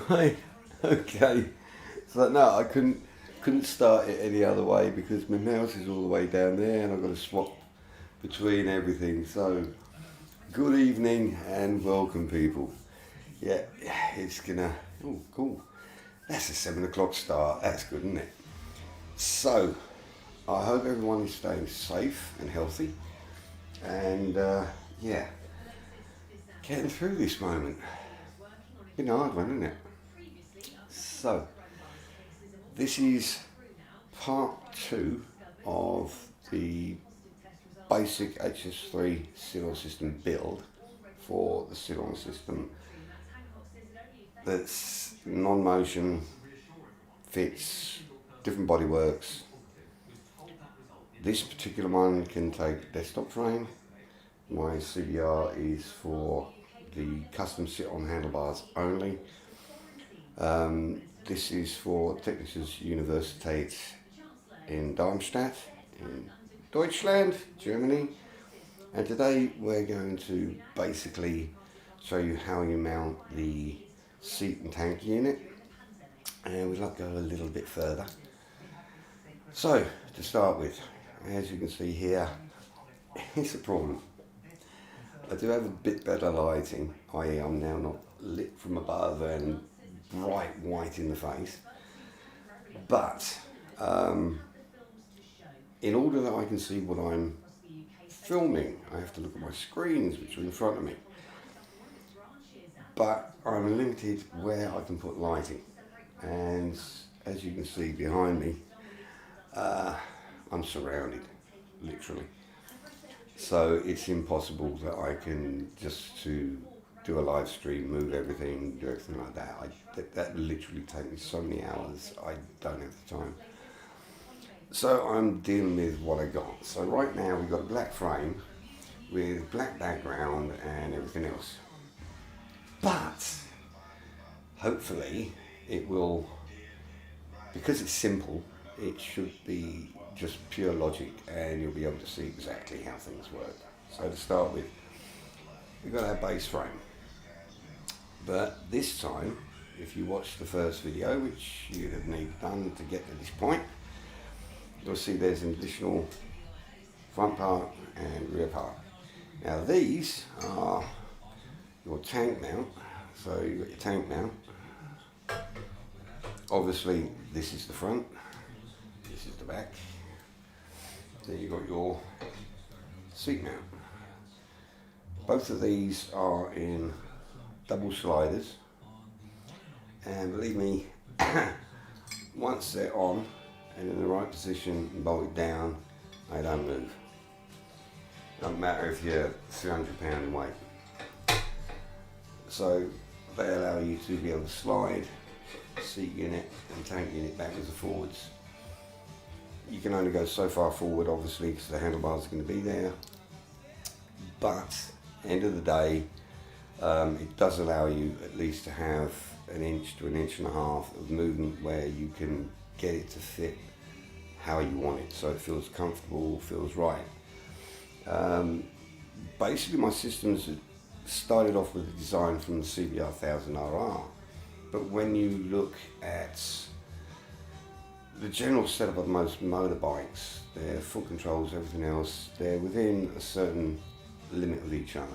Right. Okay. So no, I couldn't start it any other way because my mouse is all the way down there and I've got to swap between everything. So good evening and welcome, people. Yeah, it's gonna. Oh, cool. That's a 7 o'clock start. That's good, isn't it? So I hope everyone is staying safe and healthy, and yeah, getting through this moment. Been a hard one, isn't it? So this is part two of the basic Hs3 Sit-On system build for the Sit-On system that's non-motion, fits, different body works. This particular one can take desktop frame. My CBR is for the custom sit-on handlebars only. This is for Technisches Universität in Darmstadt in Deutschland, Germany. And today we're going to basically show you how you mount the seat and tank unit. And we'd like to go a little bit further. So, to start with, as you can see here, it's a problem. I do have a bit better lighting, i.e. I'm now not lit from above and bright white in the face. But in order that I can see what I'm filming, I have to look at my screens which are in front of me. But I'm limited where I can put lighting. And as you can see behind me, I'm surrounded, literally. So it's impossible that I can just to do a live stream, move everything, do everything like that. That literally takes me so many hours, I don't have the time. So I'm dealing with what I got. So right now we've got a black frame with black background and everything else. But hopefully it will, because it's simple, it should be just pure logic and you'll be able to see exactly how things work. So to start with, we've got our base frame. But this time, if you watch the first video, which you have need done to get to this point, you'll see there's an additional front part and rear part. Now these are your tank mount. So you've got your tank mount. Obviously this is the front, this is the back. Then you've got your seat mount. Both of these are in double sliders, and believe me, once they're on and in the right position and bolted down, they don't move. Doesn't matter if you're 300 pounds in weight. So they allow you to be able to slide seat unit and tank unit backwards and forwards. You can only go so far forward, obviously, because the handlebars are going to be there. But end of the day, it does allow you at least to have an inch to an inch and a half of movement where you can get it to fit how you want it, so it feels comfortable, feels right. Basically, my systems started off with a design from the CBR 1000RR, but when you look at the general setup of most motorbikes, their foot controls, everything else, they're within a certain limit of each other.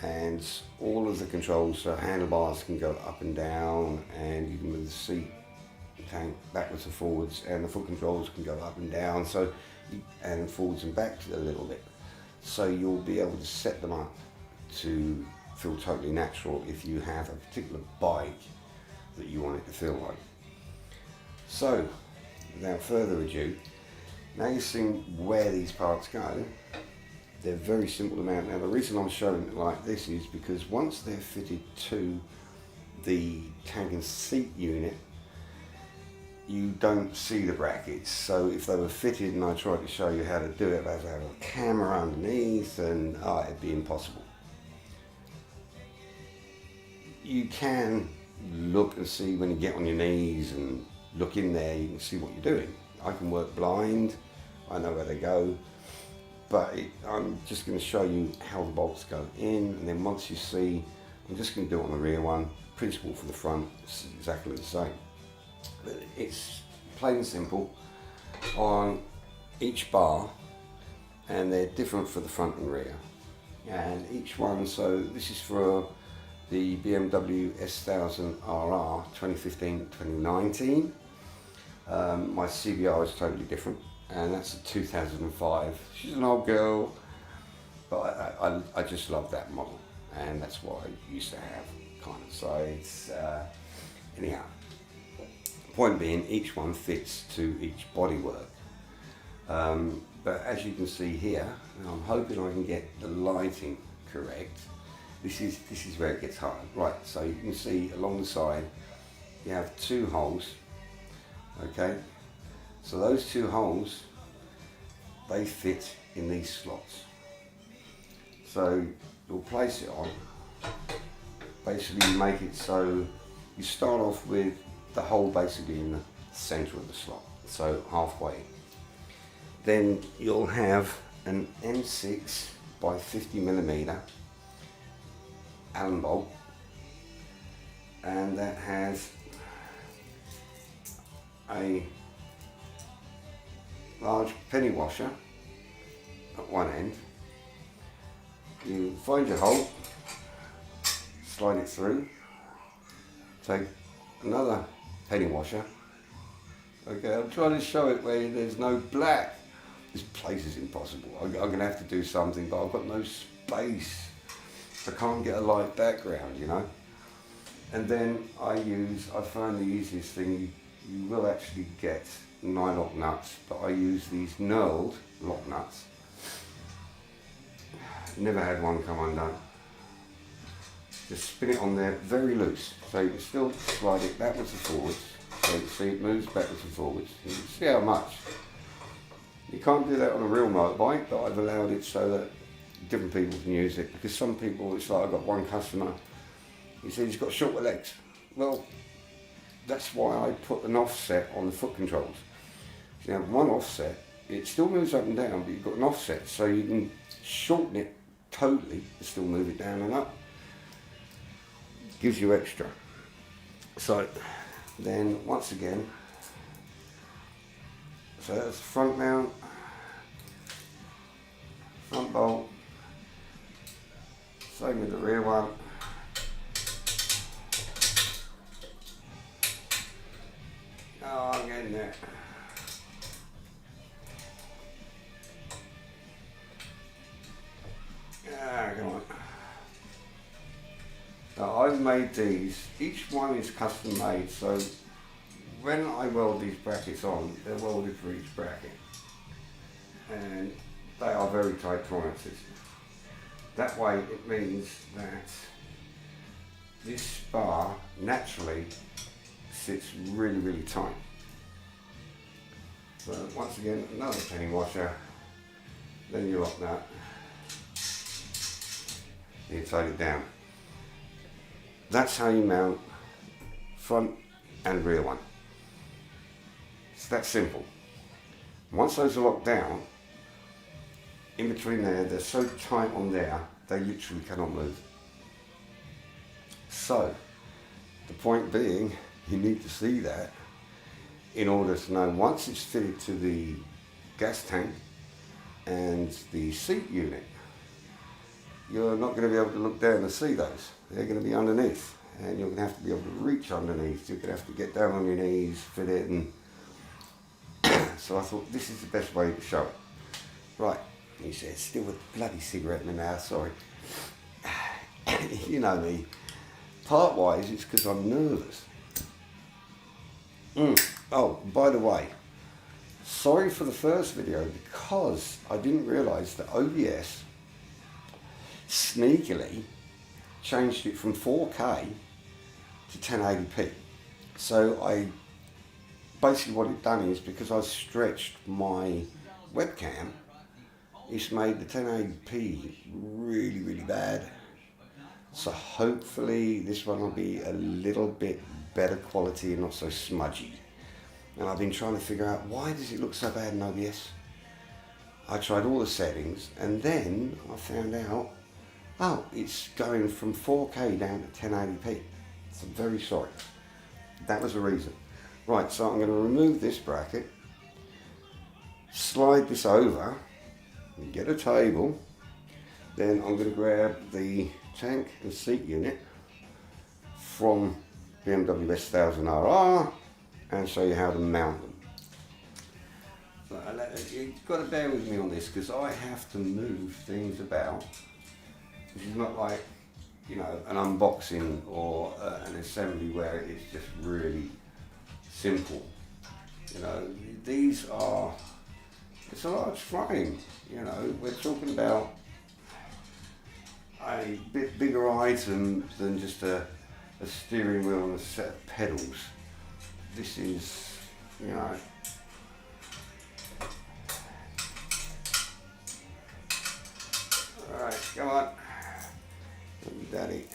And all of the controls, so handlebars can go up and down, and you can move the seat tank backwards and forwards, and the foot controls can go up and down, so and forwards and back a little bit. So you'll be able to set them up to feel totally natural if you have a particular bike that you want it to feel like. So, without further ado, now you've seen where these parts go. They're very simple to mount. Now the reason I'm showing it like this is because once they're fitted to the tank and seat unit, you don't see the brackets. So if they were fitted and I tried to show you how to do it, I'd have to have a camera underneath and it'd be impossible. You can look and see when you get on your knees and look in there, you can see what you're doing. I can work blind, I know where they go, but I'm just going to show you how the bolts go in, and then once you see I'm just going to do it on the rear one. Principle for the front, it's exactly the same. But it's plain and simple on each bar, and they're different for the front and rear. And each one, so this is for the BMW S1000RR 2015-2019. My CBR is totally different, and that's a 2005. She's an old girl, but I just love that model, and that's what I used to have, kind of. So it's, anyhow, point being, each one fits to each bodywork. But as you can see here, and I'm hoping I can get the lighting correct. This is where it gets hard. Right, so you can see along the side, you have two holes. Okay, so those two holes, they fit in these slots. So you'll place it on. Basically, you make it so you start off with the hole basically in the center of the slot, so halfway. Then you'll have an M6 by 50mm Allen bolt, and that has a large penny washer at one end. You find your hole, slide it through, take another penny washer. Okay, I'm trying to show it where there's no black. This place is impossible. I'm going to have to do something, but I've got no space. I can't get a light background, you know. And then I find the easiest thing, you will actually get nylock nuts, but I use these knurled lock nuts. Never had one come undone. Just spin it on there very loose, so you can still slide it backwards and forwards. So you can see it moves backwards and forwards. You can see how much. You can't do that on a real motorbike, but I've allowed it so that different people can use it, because some people, it's like I've got one customer, he said he's got shorter legs. Well, that's why I put an offset on the foot controls. You have one offset, it still moves up and down, but you've got an offset, so you can shorten it totally, and still move it down and up. Gives you extra. So then once again, so that's the front mount, front bolt, same with the rear one. Oh, I'm getting there. Ah, come on. Now I've made these, each one is custom made, so when I weld these brackets on, they're welded for each bracket. And they are very tight tolerances. That way it means that this bar naturally sits really, really tight. So once again, another penny washer, then you lock that, you tighten it down. That's how you mount front and rear one. It's that simple. Once those are locked down, in between there, they're so tight on there, they literally cannot move. So, the point being, you need to see that in order to know once it's fitted to the gas tank and the seat unit, you're not going to be able to look down and see those. They're going to be underneath, and you're going to have to be able to reach underneath. You're going to have to get down on your knees, fit it, and so I thought this is the best way to show it. Right, he said, still with a bloody cigarette in my mouth, sorry. You know me. Part-wise, it's because I'm nervous. Oh, by the way, sorry for the first video, because I didn't realise that OBS sneakily changed it from 4K to 1080p. So I basically, what it done is, because I stretched my webcam, it's made the 1080p really, really bad. So hopefully this one will be a little bit better quality and not so smudgy. And I've been trying to figure out, why does it look so bad in OBS? I tried all the settings, and then I found out Oh, it's going from 4K down to 1080p. So I'm very sorry. That was the reason. Right, so I'm going to remove this bracket, slide this over, and get a table. Then I'm going to grab the tank and seat unit from BMW Hs3 and show you how to mount them. So you've got to bear with me on this because I have to move things about. This is not like, you know, an unboxing or an assembly where it's just really simple. You know, these are, it's a large frame, you know, we're talking about a bit bigger item than just a steering wheel and a set of pedals. This is, you know, alright, come on, daddy.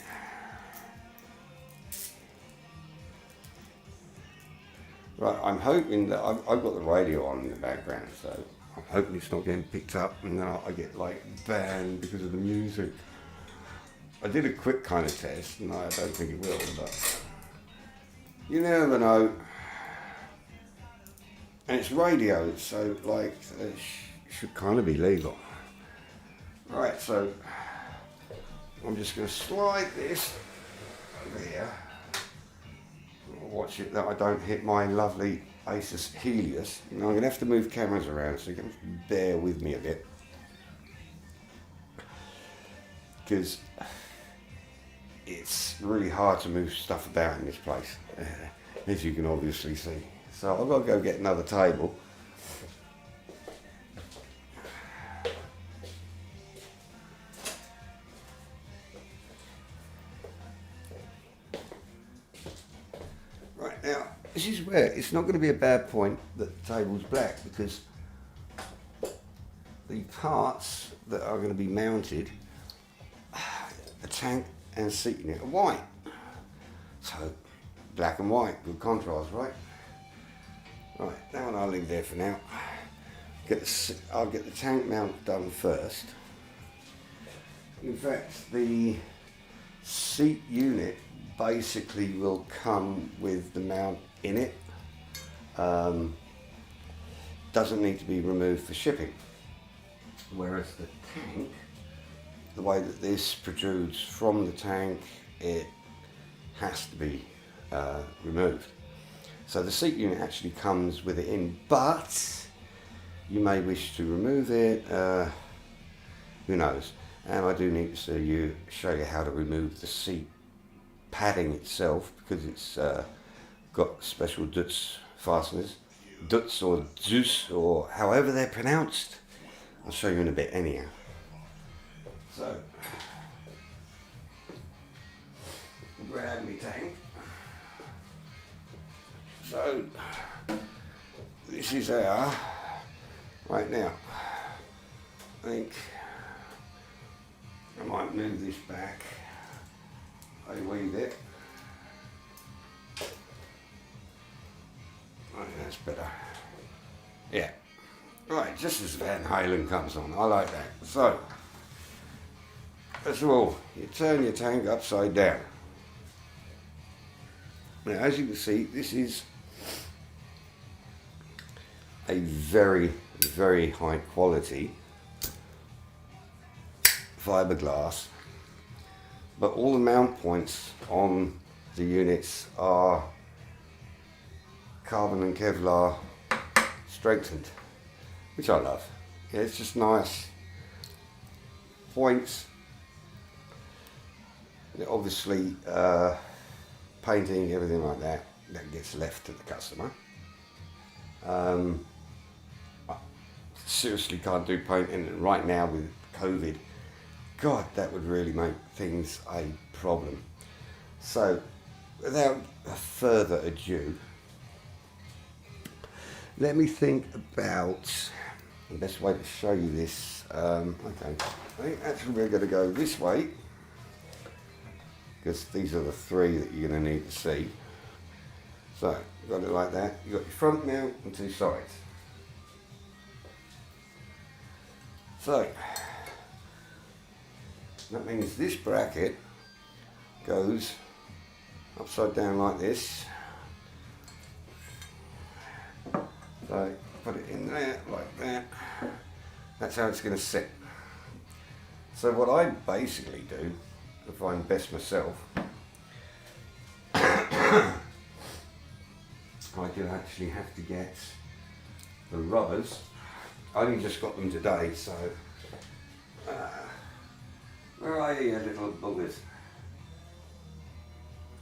Right, I'm hoping that I've got the radio on in the background, so I'm hoping it's not getting picked up and then I get like banned because of the music. I did a quick kind of test and I don't think it will, but you never know. And it's radio, so like it should kind of be legal. Right, so I'm just going to slide this over here. Watch it that I don't hit my lovely Asus Helios. Now I'm going to have to move cameras around, so you're going to have to bear with me a bit. Because it's really hard to move stuff about in this place, as you can obviously see. So I've got to go get another table. Right, now, this is where it's not going to be a bad point that the table's black, because the parts that are going to be mounted, the tank and seat unit, are white. So, black and white, good contrast, right? Right, that one I'll leave there for now. I'll get the tank mount done first. In fact, the seat unit basically will come with the mount in it. Doesn't need to be removed for shipping. Whereas the tank, the way that this protrudes from the tank, it has to be removed. So the seat unit actually comes with it in, but you may wish to remove it, who knows. And I do need to show you how to remove the seat padding itself, because it's got special Dutz fasteners, Dutz or Zeus or however they're pronounced. I'll show you in a bit anyhow. So, grab me tank. So, this is our, right now, I think I might move this back a wee bit. Right, that's better. Yeah. Right, just as Van Halen comes on, I like that. So, first of all, you turn your tank upside down. Now, as you can see, this is a very, very high quality fiberglass, but all the mount points on the units are carbon and Kevlar strengthened, which I love. Yeah, it's just nice points. Obviously, painting, everything like that gets left to the customer. I seriously can't do painting right now with COVID. God, that would really make things a problem. So, without further ado, let me think about the best way to show you this. Okay, I think actually we're going to go this way, because these are the three that you're going to need to see. So, you've got it like that. You've got your front mount and two sides. So, That means this bracket goes upside down like this. So put it in there like that. That's how it's going to sit. So what I basically do, to find best myself, I do actually have to get the rubbers. I only just got them today, so where are you, little buggers?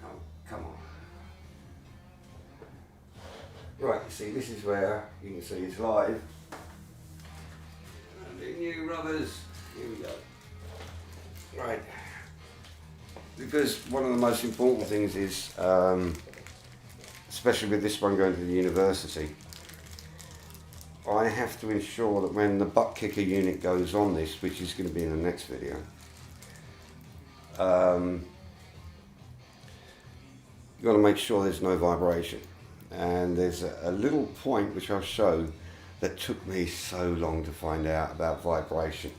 Oh, come on. Right, you see, this is where you can see it's live. And the new rubbers, here we go. Right, because one of the most important things is, especially with this one going to the university, I have to ensure that when the butt kicker unit goes on this, which is going to be in the next video, you've got to make sure there's no vibration. And there's a little point which I'll show that took me so long to find out about vibration.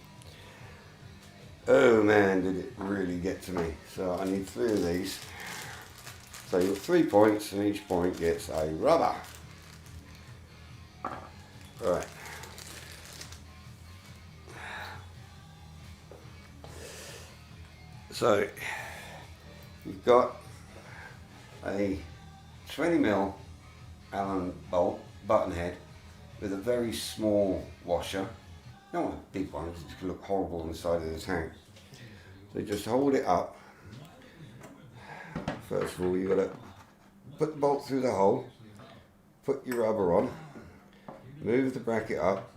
Oh man, did it really get to me. So I need 3 of these. So you've got 3 points and each point gets a rubber. Right. So you've got a 20mm Allen bolt button head with a very small washer. You don't want a big one because it's going to look horrible on the side of the tank. So just hold it up. First of all, you've got to put the bolt through the hole, put your rubber on, move the bracket up,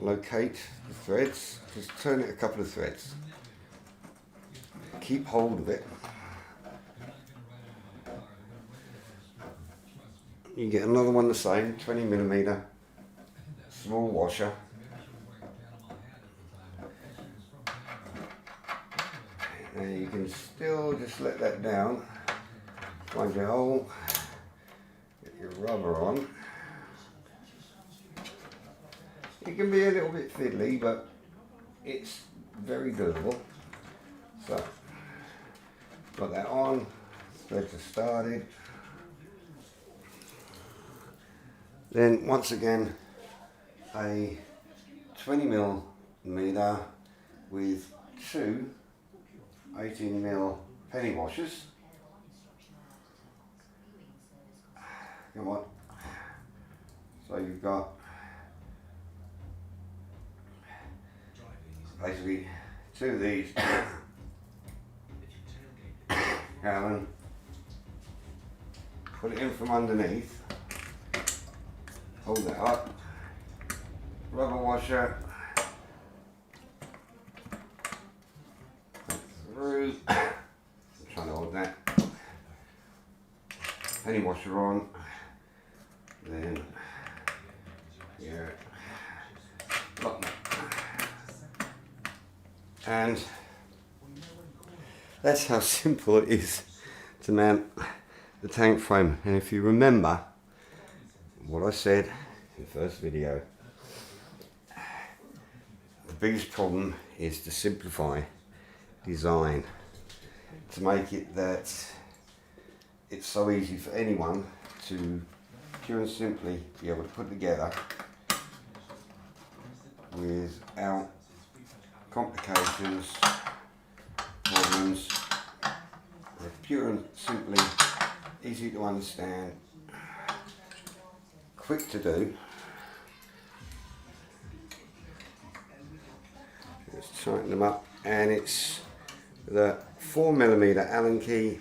locate the threads, just turn it a couple of threads. Keep hold of it. You get another one the same, 20mm, small washer. And you can still just let that down, find your hole, get your rubber on. It can be a little bit fiddly, but it's very doable. So, got that on, threads are started. Then once again, a 20mm with 2 18mm penny washers. Come on. So you've got basically 2 of these. Allen. Put it in from underneath. Hold that up. Rubber washer. Through. I'm trying to hold that. Penny washer on. Then here. Button. And that's how simple it is to mount the tank frame. And if you remember what I said in the first video, the biggest problem is to simplify design, to make it that it's so easy for anyone to pure and simply be able to put together without complications, problems. They're pure and simply easy to understand, quick to do. Just tighten them up, and it's the 4mm Allen key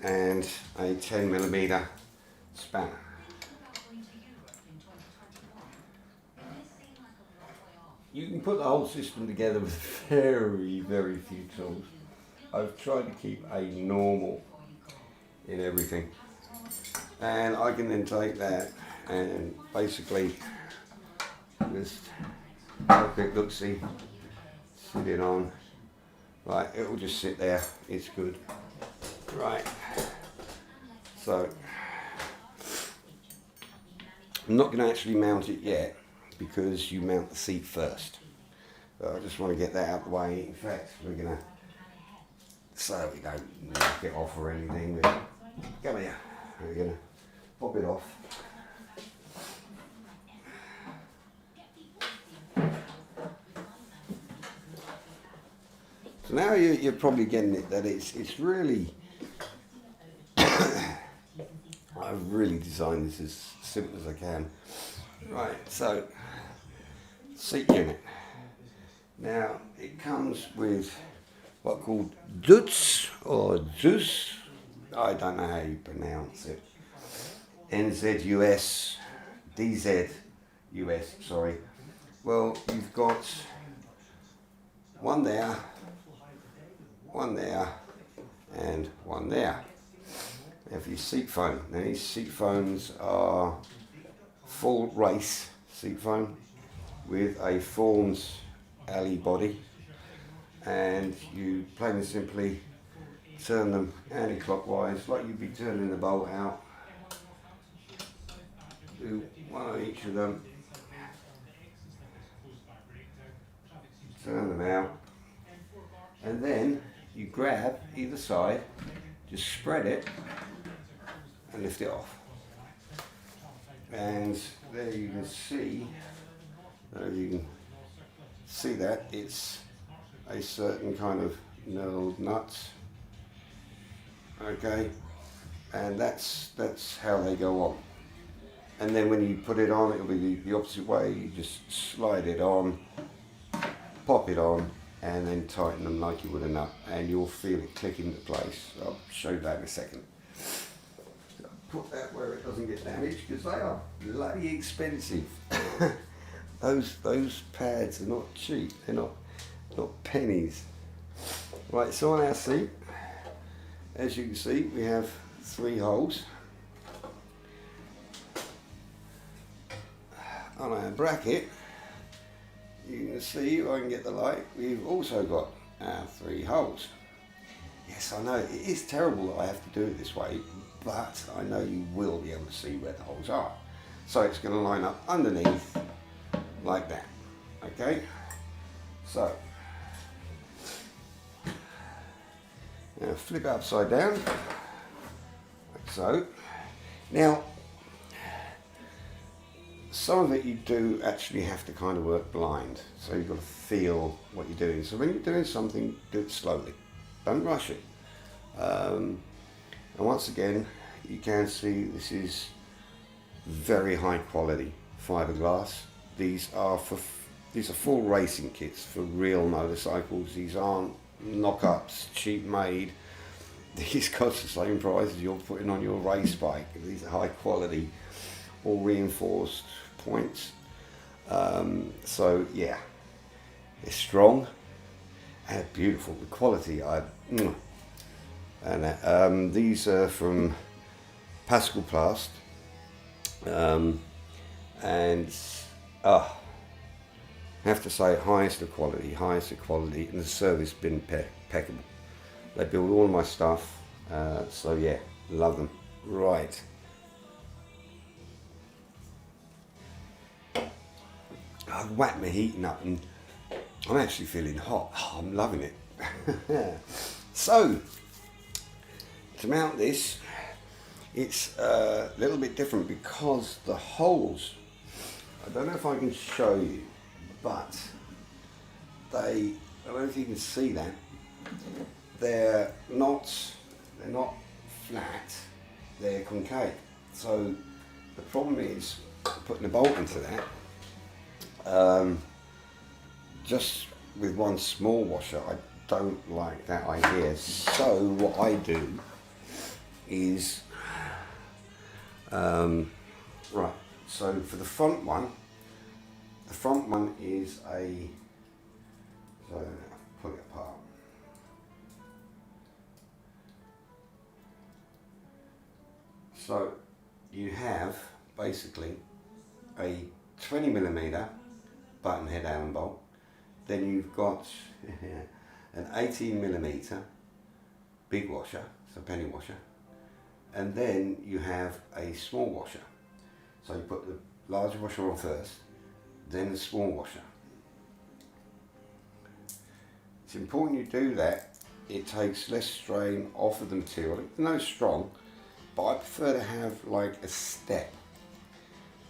and a 10mm spanner. You can put the whole system together with very, very few tools. I've tried to keep a normal in everything. And I can then take that and basically just have a quick look-see, sit it on. Right, it will just sit there, it's good. Right, so I'm not going to actually mount it yet, because you mount the seat first. I just want to get that out the way. In fact, we're going to, so we don't knock it off or anything, come here, we're going to pop it off. So now you're probably getting it, that it's really, I've really designed this as simple as I can. Right, so seat unit. Now it comes with what called Dutz or Zeus, I don't know how you pronounce it. NZUS, DZUS, sorry. Well, you've got one there, and one there. Now for your seat foam, now these seat foams are full race seat foam with a Fawns alley body, and you plain and simply turn them anti-clockwise like you'd be turning the bolt out. Do one on each of them, turn them out, and then you grab either side, just spread it and lift it off. And there you can see, that it's a certain kind of knurled nuts. Okay, and that's how they go on. And then when you put it on, it'll be the opposite way. You just slide it on, pop it on, and then tighten them like you would a nut, and you'll feel it click into place. I'll show you that in a second. So put that where it doesn't get damaged, because they are bloody expensive. Those pads are not cheap. They're not pennies. Right, so on our seat, as you can see, we have 3 holes. On our bracket, you can see, if I can get the light, we've also got our 3 holes. Yes, I know, it is terrible that I have to do it this way, but I know you will be able to see where the holes are. So it's going to line up underneath like that. Okay, so now flip it upside down, like so. Now, some of it you do actually have to kind of work blind, so you've got to feel what you're doing. So when you're doing something, do it slowly, don't rush it. And once again, you can see this is very high quality fiberglass. These are full racing kits for real motorcycles. These aren't knock-ups, cheap made. These cost the same price as you're putting on your race bike. These are high quality, all reinforced points. So yeah, it's strong and beautiful. The quality, and these are from Pascal Plast, and I have to say, highest of quality, and the service been impeccable. They build all my stuff, so yeah, love them. Right. I've whacked my heating up and I'm actually feeling hot. Oh, I'm loving it. So, to mount this, it's a little bit different because the holes, I don't know if I can show you, but I don't know if you can see that, they're not flat, they're concave. So the problem is putting a bolt into that, just with one small washer. I don't like that idea. So what I do is, right, so for the front one is a, so I'll pull it apart. So you have basically a 20mm button head Allen bolt, then you've got an 18mm big washer, so penny washer, and then you have a small washer. So you put the larger washer on first, then the small washer. It's important you do that. It takes less strain off of the material. It's no strong, but I prefer to have like a step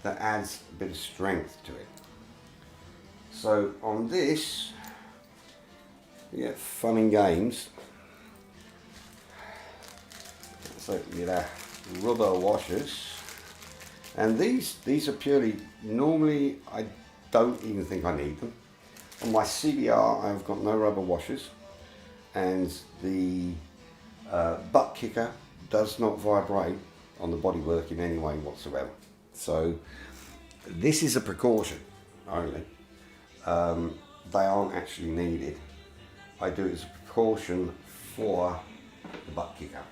that adds a bit of strength to it. So on this, you get fun and games. So you get rubber washers, and these are purely, normally I don't even think I need them. On my CBR I've got no rubber washers, and the butt kicker does not vibrate on the bodywork in any way whatsoever. So this is a precaution only. They aren't actually needed. I do it as a precaution for the butt kicker.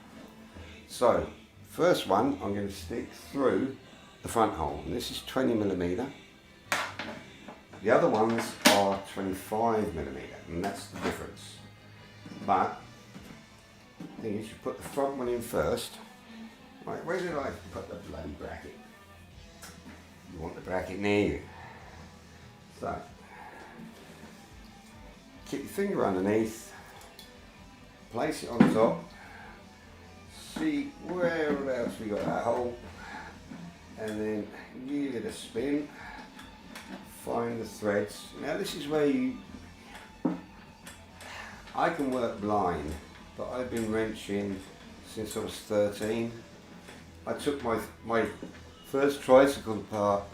So first one I'm going to stick through the front hole, and this is 20mm. The other ones are 25mm, and that's the difference. But the thing is, you put the front one in first. Right, where did I put the bloody bracket? You want the bracket near you. So keep your finger underneath, place it on top, see whereabouts we got that hole, and then give it a spin, find the threads. Now this is where I can work blind, but I've been wrenching since I was 13. I took my first tricycle apart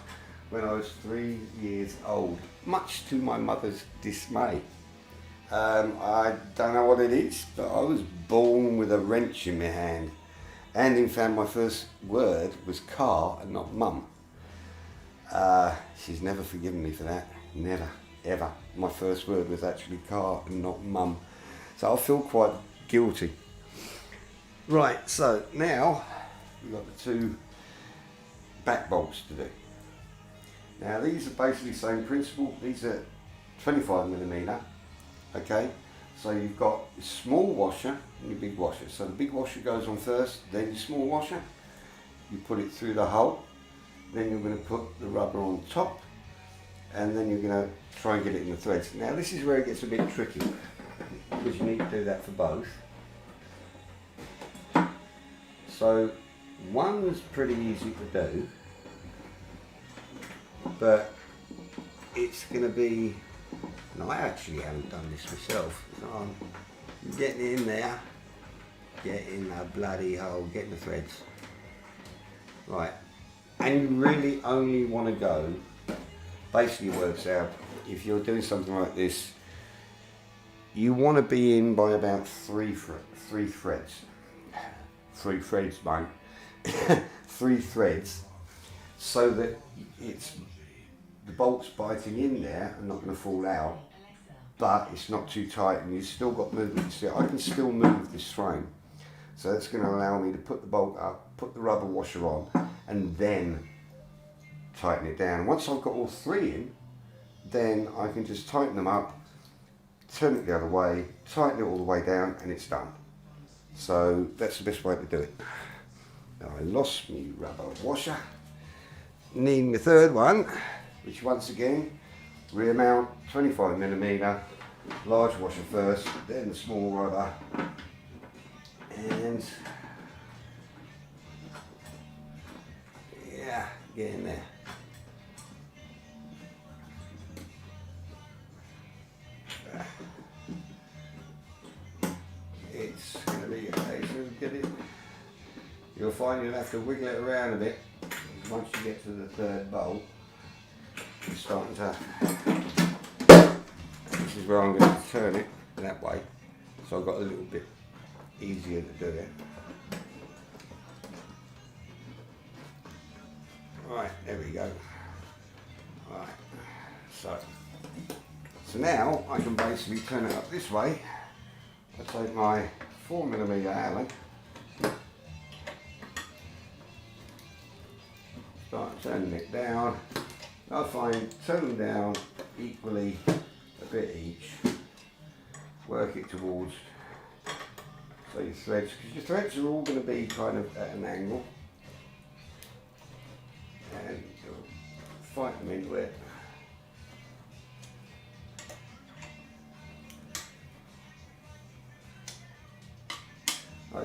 when I was 3 years old, much to my mother's dismay. I don't know what it is, but I was born with a wrench in my hand. And in fact my first word was car and not mum. She's never forgiven me for that, never, ever. My first word was actually car and not mum. So I feel quite guilty. Right, so now we've got the two back bolts to do. Now these are basically the same principle. These are 25mm. Okay, so you've got your small washer and your big washer. So the big washer goes on first, then your small washer. You put it through the hole, then you're going to put the rubber on top, and then you're going to try and get it in the threads. Now this is where it gets a bit tricky, because you need to do that for both. So one's pretty easy to do, but it's going to be, no, I actually haven't done this myself. So I'm getting in there, getting the bloody hole, getting the threads. Right, and you really only want to go, basically works out, if you're doing something like this, you want to be in by about three threads. 3 threads, mate. 3 threads, so that the bolts biting in there are not going to fall out, but it's not too tight, and you've still got movement. See, I can still move this frame, so that's going to allow me to put the bolt up, put the rubber washer on, and then tighten it down. Once I've got all 3 in, then I can just tighten them up, turn it the other way, tighten it all the way down, and it's done. So that's the best way to do it. Now I lost my rubber washer. Need my third one, which once again, rear mount, 25mm, large washer first, then the small rubber, and yeah, get in there. It's going to be a case of get it. You'll find you'll have to wiggle it around a bit. Once you get to the third bolt, it's starting to. This is where I'm going to turn it that way, so I've got a little bit easier to do it. Right, there we go. Right, so now I can basically turn it up this way. I take my 4mm Allen, start turning it down. I find turn them down equally a bit each, work it towards, so your threads, because your threads are all going to be kind of at an angle, and you'll fight them into it.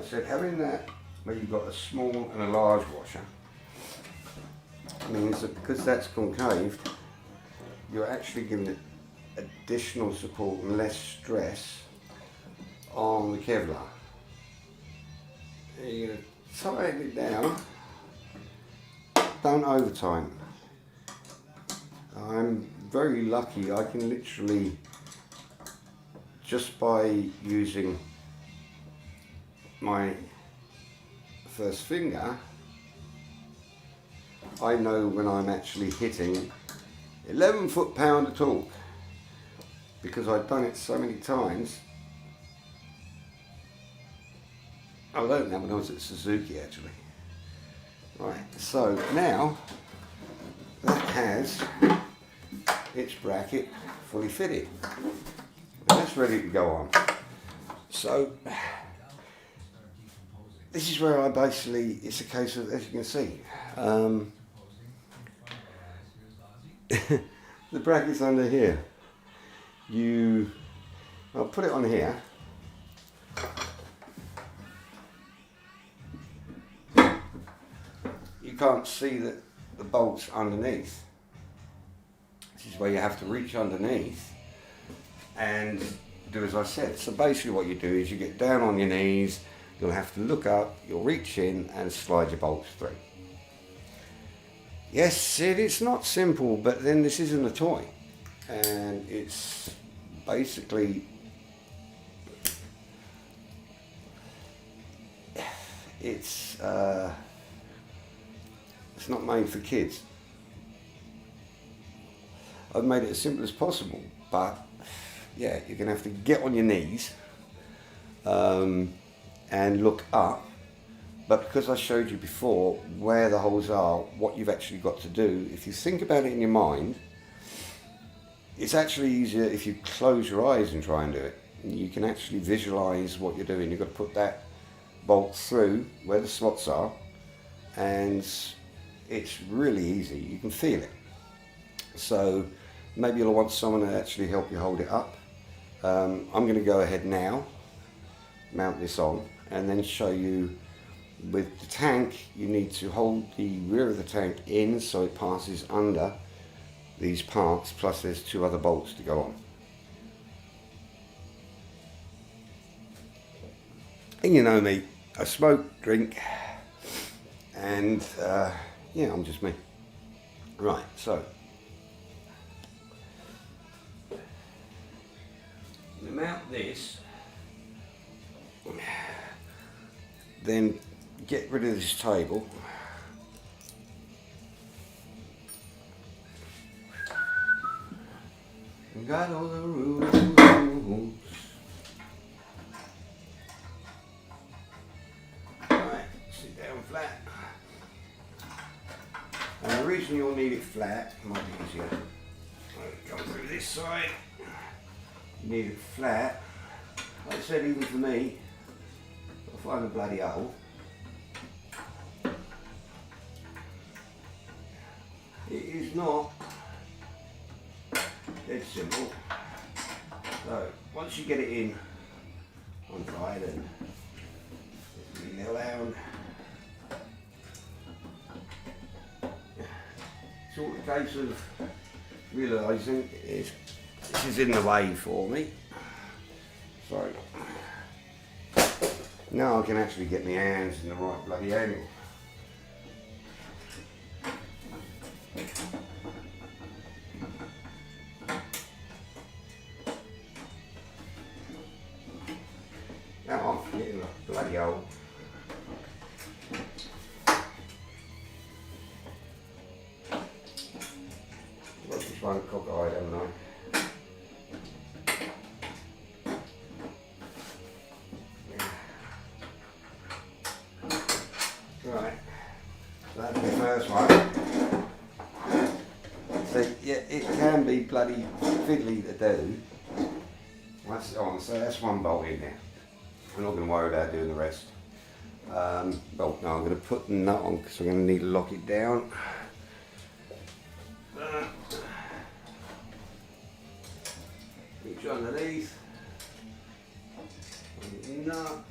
said, having that where you've got a small and a large washer means that because that's concave, you're actually giving it additional support and less stress on the Kevlar. You're going to tighten it down, don't over tighten. I'm very lucky, I can literally, just by using my first finger, I know when I'm actually hitting 11 foot-pound of torque, because I've done it so many times. I learned that when I was at Suzuki actually. Right, so now that has its bracket fully fitted. And that's ready to go on. So this is where I basically, it's a case of, as you can see, the bracket's under here. I'll put it on here. You can't see the bolts underneath. This is where you have to reach underneath and do as I said. So basically what you do is you get down on your knees, you'll have to look up, you'll reach in and slide your bolts through. Yes, it's not simple, but then this isn't a toy. And it's basically, it's not made for kids. I've made it as simple as possible, but yeah, you're going to have to get on your knees and look up. But because I showed you before where the holes are, what you've actually got to do, if you think about it in your mind, it's actually easier if you close your eyes and try and do it. You can actually visualize what you're doing. You've got to put that bolt through where the slots are, and it's really easy. You can feel it. So maybe you'll want someone to actually help you hold it up. I'm going to go ahead now, mount this on, and then show you with the tank. You need to hold the rear of the tank in so it passes under these parts, plus there's two other bolts to go on. And you know me, I smoke, drink, and yeah, I'm just me. Right, so you mount this, then get rid of this table. Got all the rules. Right, sit down flat. And the reason you'll need it flat, might be easier. Come through this side. You need it flat. Like I said, even for me, I'll find a bloody hole. It is not dead simple. So once you get it in on side and lean it around, it's all a case of realising this is in the way for me. So now I can actually get my hands in the right bloody angle. Now I'm getting the bloody hole. Got this one cockeyed, haven't I? Right, so that's the first one. So yeah, it can be bloody fiddly to do. That's it on, so that's one bolt in there. I'm not going to worry about doing the rest. Well, no, I'm going to put the nut on because I'm going to need to lock it down. Reach underneath. Nut.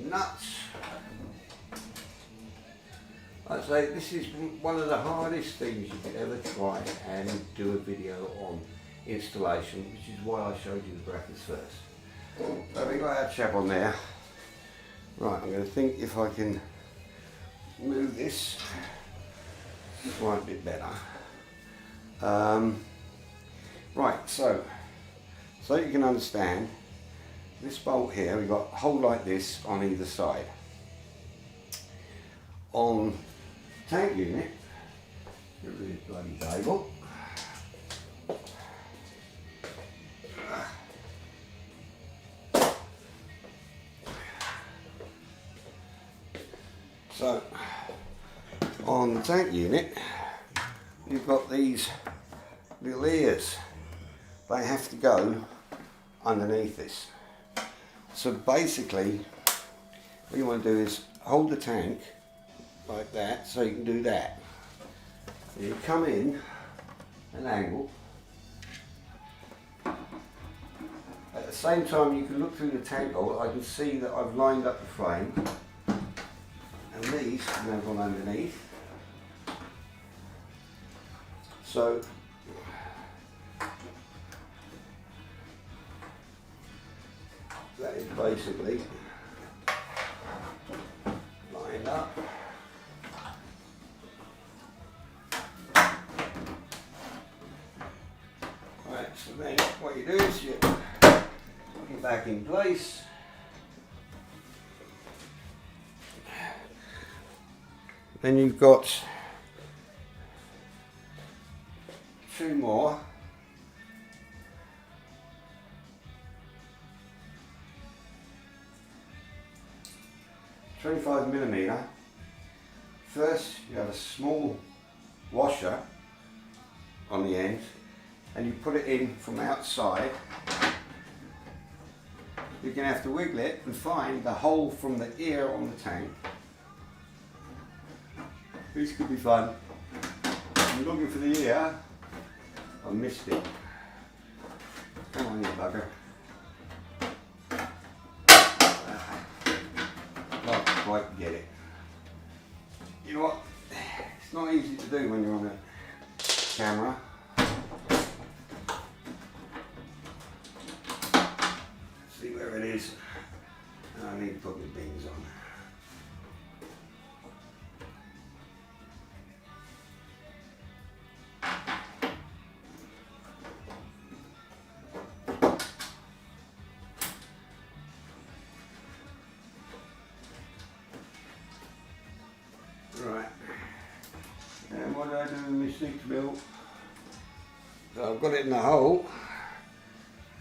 nuts. I'd say this is one of the hardest things you could ever try and do a video on installation, which is why I showed you the brackets first. So we got our chap on there. Right, I'm going to think if I can move this quite a bit better. Right, so you can understand, this bolt here, we've got a hole like this on either side. On tank unit, get rid of this bloody table. So, on the tank unit, you've got these little ears. They have to go underneath this. So basically, what you want to do is hold the tank like that, so you can do that. You come in an angle. At the same time, you can look through the tank hole. I can see that I've lined up the frame, and these can have gone underneath. So that is basically lined up. Right, so then what you do is you put it back in place. Then you've got two more. .25mm. First you have a small washer on the end and you put it in from outside. You're going to have to wiggle it and find the hole from the ear on the tank. This could be fun. I'm looking for the ear. I missed it. Come on, you bugger. Can't quite get it. You know what? It's not easy to do when you're on a camera. See where it is. I need to put my bings on. Right, and what do I do with my 6mm? So I've got it in the hole.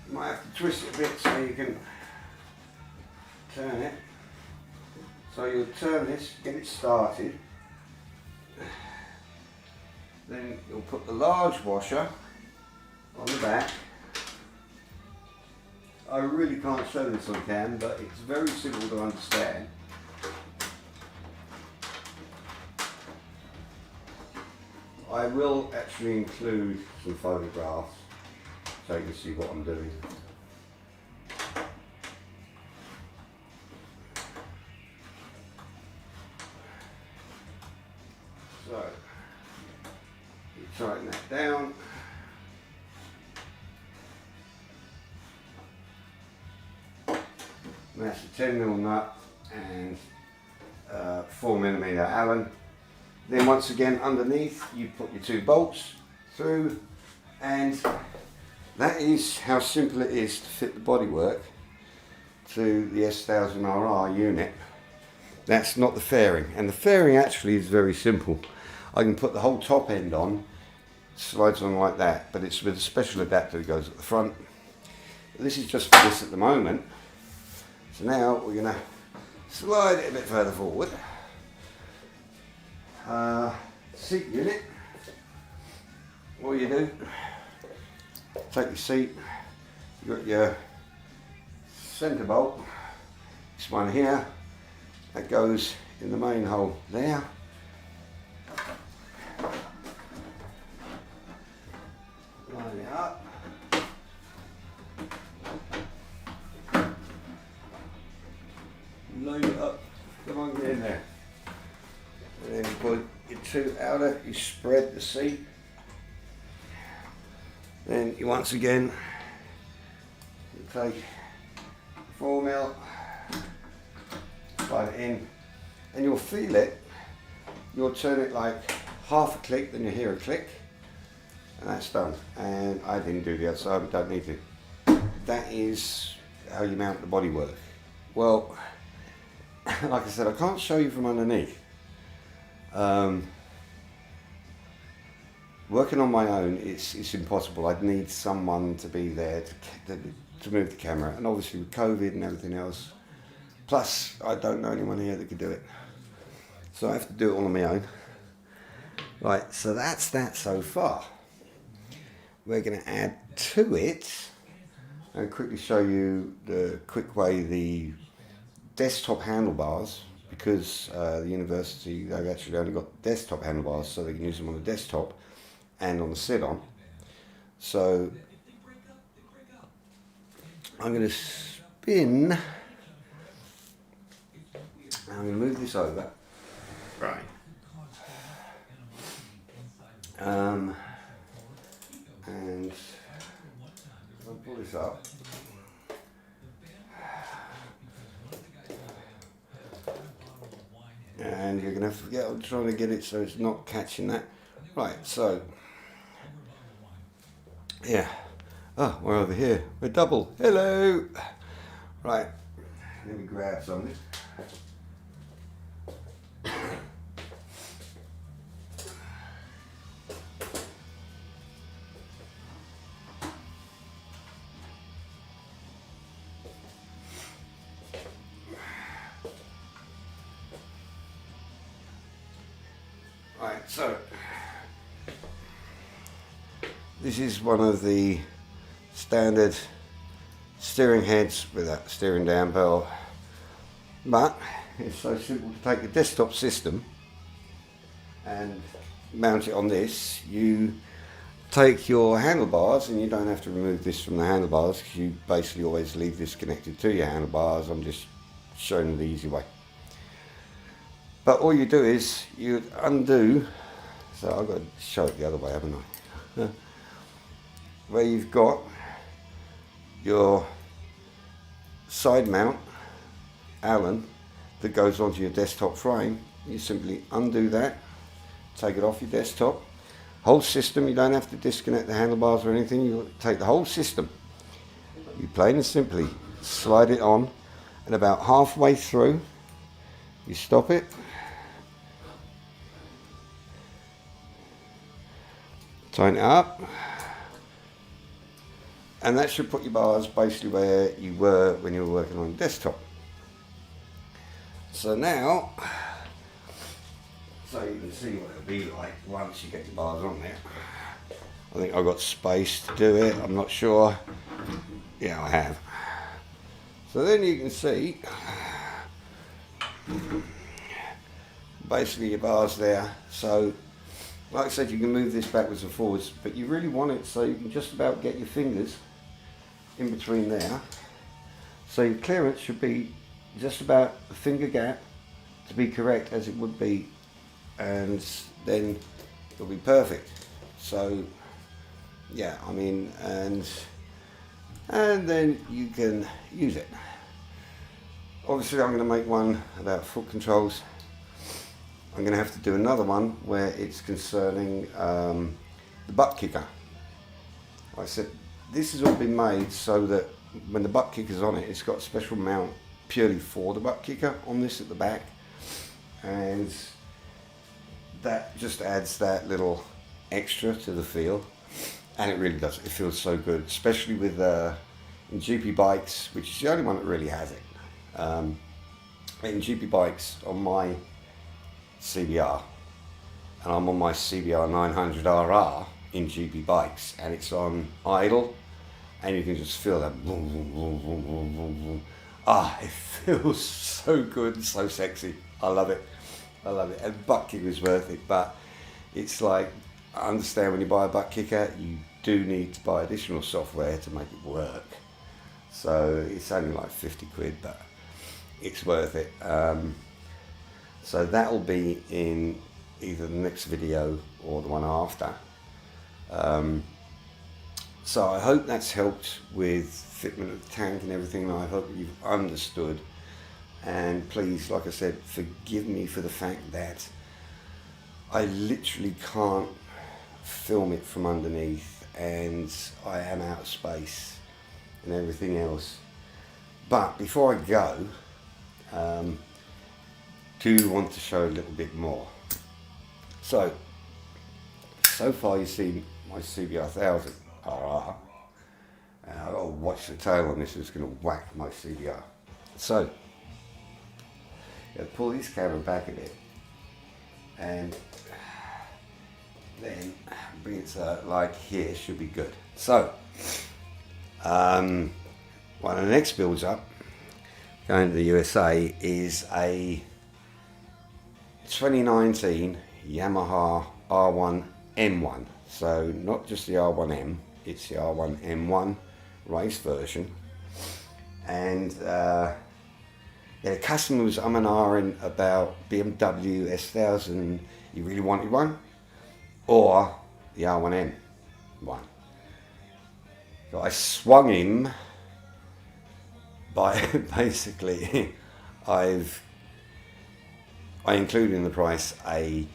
You might have to twist it a bit so you can turn it. So you'll turn this, get it started. Then you'll put the large washer on the back. I really can't show this on cam, but it's very simple to understand. I will actually include some photographs so you can see what I'm doing. So, you tighten that down. And that's a 10mm nut and 4mm Allen. Then once again underneath you put your two bolts through, and that is how simple it is to fit the bodywork to the S1000RR unit. That's not the fairing, and the fairing actually is very simple. I can put the whole top end on, slides on like that, but it's with a special adapter that goes at the front. This is just for this at the moment. So now we're going to slide it a bit further forward. Seat unit, what you do, take your seat, you've got your centre bolt, this one here, that goes in the main hole there. Line it up. Load it to outer, you spread the seat. Then you once again you take 4mm, slide it in, and you'll feel it. You'll turn it like half a click, then you hear a click, and that's done. And I didn't do the other side, but don't need to. That is how you mount the bodywork. Well, like I said, I can't show you from underneath. Working on my own, it's impossible. I'd need someone to be there to move the camera, and obviously with COVID and everything else, plus I don't know anyone here that could do it, so I have to do it all on my own. Right, so that's that so far. We're going to add to it and quickly show you the quick way the desktop handlebars, because the university, they've actually only got desktop handlebars, so they can use them on the desktop and on the sit-on. So I'm going to spin, I'm going to move this over, right, and I'll pull this up. And you're going to forget, I'm trying to get it so it's not catching that. Right, so, yeah. Oh, we're over here. We're double. Hello. Right, let me grab something. Right, so this is one of the standard steering heads with that steering down pedal, but it's so simple to take the desktop system and mount it on this. You take your handlebars, and you don't have to remove this from the handlebars, because you basically always leave this connected to your handlebars. I'm just showing you the easy way. But all you do is you undo, so I've got to show it the other way, haven't I? Where you've got your side mount Allen that goes onto your desktop frame, you simply undo that, take it off your desktop. Whole system, you don't have to disconnect the handlebars or anything, you take the whole system. You plain and simply slide it on, and about halfway through, you stop it, tighten it up, and that should put your bars basically where you were when you were working on the desktop. So now, so you can see what it'll be like once you get your bars on there. I think I've got space to do it, I'm not sure. Yeah, I have. So then you can see basically your bars there. So like I said, you can move this backwards and forwards, but you really want it so you can just about get your fingers in between there. So your clearance should be just about a finger gap to be correct as it would be, and then it'll be perfect. So yeah, I mean, and then you can use it. Obviously I'm going to make one about foot controls. I'm going to have to do another one where it's concerning the butt kicker. Like I said, this has all been made so that when the butt kicker's on it, it's got a special mount purely for the butt kicker on this at the back, and that just adds that little extra to the feel, and it really does. It feels so good, especially with in GP bikes, which is the only one that really has it. In GP bikes on my CBR, and I'm on my CBR 900RR in GP bikes, and it's on idle, and you can just feel that boom, boom, boom, boom, boom, boom, boom. Ah, it feels so good, so sexy. I love it. I love it. And butt kicker is worth it, but it's like, I understand when you buy a butt kicker, you do need to buy additional software to make it work. So it's only like 50 quid, but it's worth it. So that'll be in either the next video or the one after. So I hope that's helped with fitment of the tank and everything. I hope you've understood, and please, like I said, forgive me for the fact that I literally can't film it from underneath and I am out of space and everything else. But before I go, do want to show a little bit more. So far you've seen my CBR 1000 RR, and I've got to watch the tail on this, it's going to whack my CBR. So, pull this camera back a bit, and then bring it to like here, should be good. So, one of the next builds up, going to the USA, is a 2019 Yamaha R1 M1. So not just the R1M, it's the R1 M1 race version. And the customer was umming about BMW S1000, he really wanted one, or the R1M one. So I swung him by basically, I included in the price a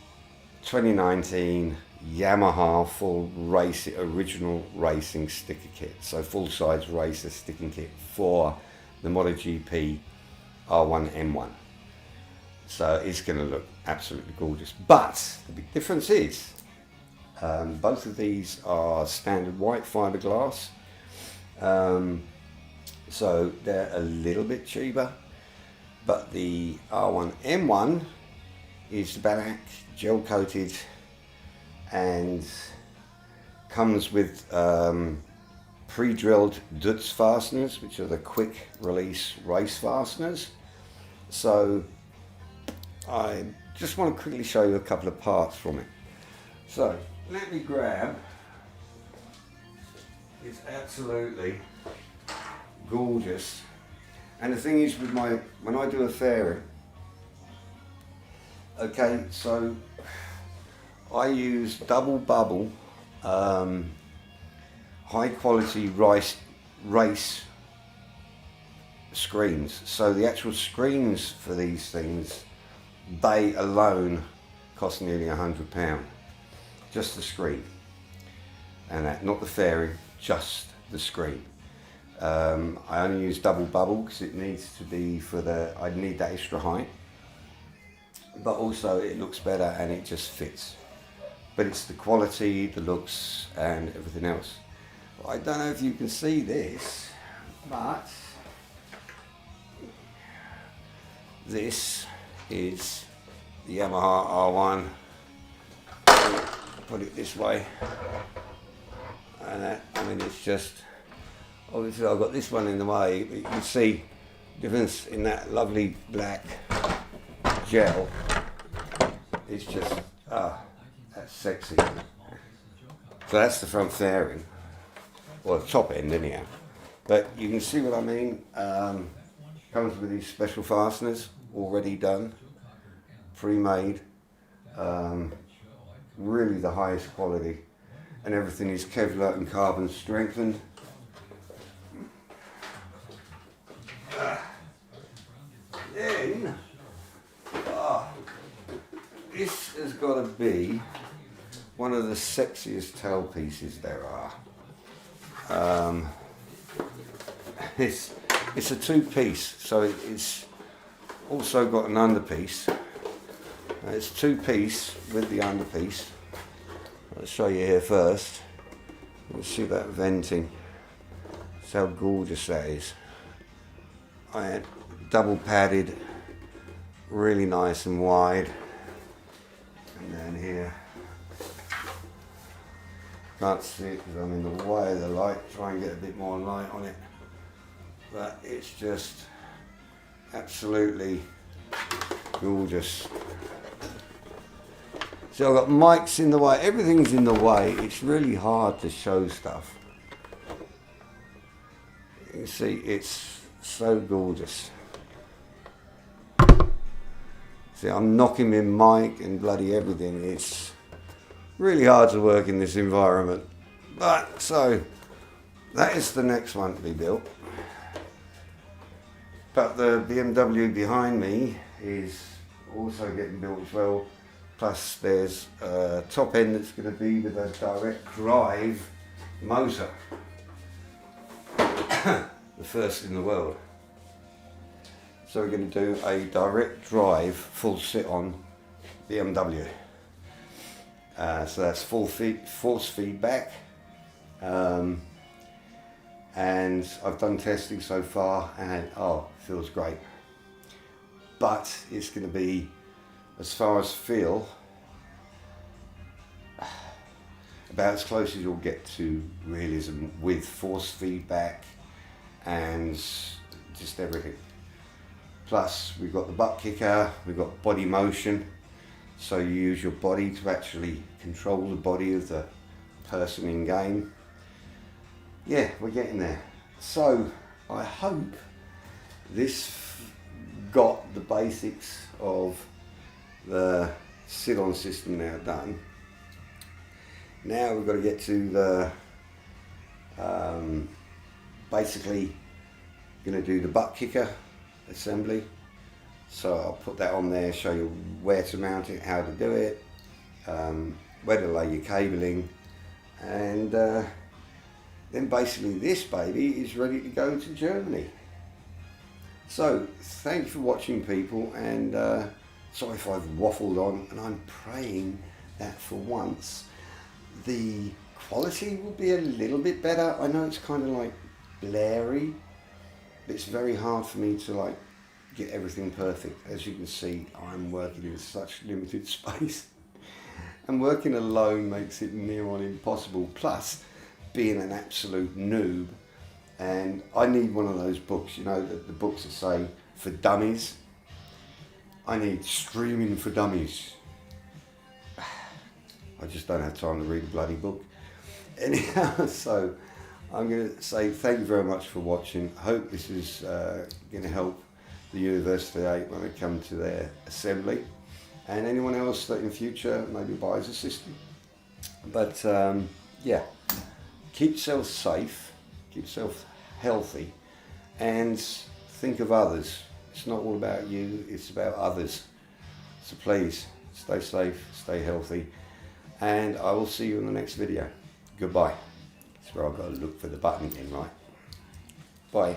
2019 Yamaha full race original racing sticker kit, so full size racer sticking kit for the MotoGP R1 M1. So it's going to look absolutely gorgeous. But the big difference is both of these are standard white fiberglass, so they're a little bit cheaper. But the R1 M1 is black, gel coated, and comes with pre-drilled Dutz fasteners, which are the quick release race fasteners. So I just want to quickly show you a couple of parts from it. So let me grab, it's absolutely gorgeous. And the thing is with when I do a fairing, okay, so I use double bubble, high quality race screens. So the actual screens for these things, they alone cost nearly £100, just the screen. And that, not the fairing, just the screen. I only use double bubble because it needs to be I need that extra height, but also it looks better and it just fits. But it's the quality, the looks and everything else. I don't know if you can see this, but this is the Yamaha R1. Put it this way, and that, I mean, it's just, obviously I've got this one in the way, but you can see the difference in that lovely black gel. It's just, that's sexy. So that's the front fairing, or the top end anyhow. But you can see what I mean. Comes with these special fasteners, already done, pre-made. Really the highest quality, and everything is Kevlar and carbon strengthened. Then, this has got to be one of the sexiest tail pieces there are. It's a two-piece, so it's also got an underpiece. It's two-piece with the underpiece. I'll show you here first. You'll see that venting. See how gorgeous that is. I had double padded, really nice and wide. And then here, can't see it because I'm in the way of the light. Try and get a bit more light on it. But it's just absolutely gorgeous. So I've got mics in the way, everything's in the way. It's really hard to show stuff. You can see it's so gorgeous. See, I'm knocking my mic and bloody everything. It's really hard to work in this environment. But, so, that is the next one to be built. But the BMW behind me is also getting built as well. Plus there's a top end that's going to be with a direct drive motor. The first in the world. So we're going to do a direct drive full sit-on BMW. So that's force feedback. And I've done testing so far and feels great. But it's going to be, as far as feel, about as close as you'll get to realism with force feedback and just everything. Plus we've got the butt kicker, we've got body motion, so you use your body to actually control the body of the person in game. Yeah, we're getting there. So I hope this got the basics of the sit-on system now done. Now we've got to get to the basically going to do the butt kicker assembly. So I'll put that on there, show you where to mount it, how to do it, where to lay your cabling, and then basically this baby is ready to go to Germany. So thank you for watching, people, and sorry if I've waffled on, and I'm praying that for once the quality will be a little bit better. I know it's kind of like blurry, but it's very hard for me to like get everything perfect. As you can see, I'm working in such limited space, and working alone makes it near on impossible, plus being an absolute noob. And I need one of those books, you know, the books that say for dummies. I need streaming for dummies. I just don't have time to read a bloody book. Anyhow, so I'm going to say thank you very much for watching. I hope this is going to help the University 8 when they come to their assembly. And anyone else that in future maybe buys a system. But yeah, keep yourself safe, keep yourself healthy, and think of others. It's not all about you, it's about others. So please, stay safe, stay healthy, and I will see you in the next video. Goodbye. That's where I've got to look for the button again, right? Bye.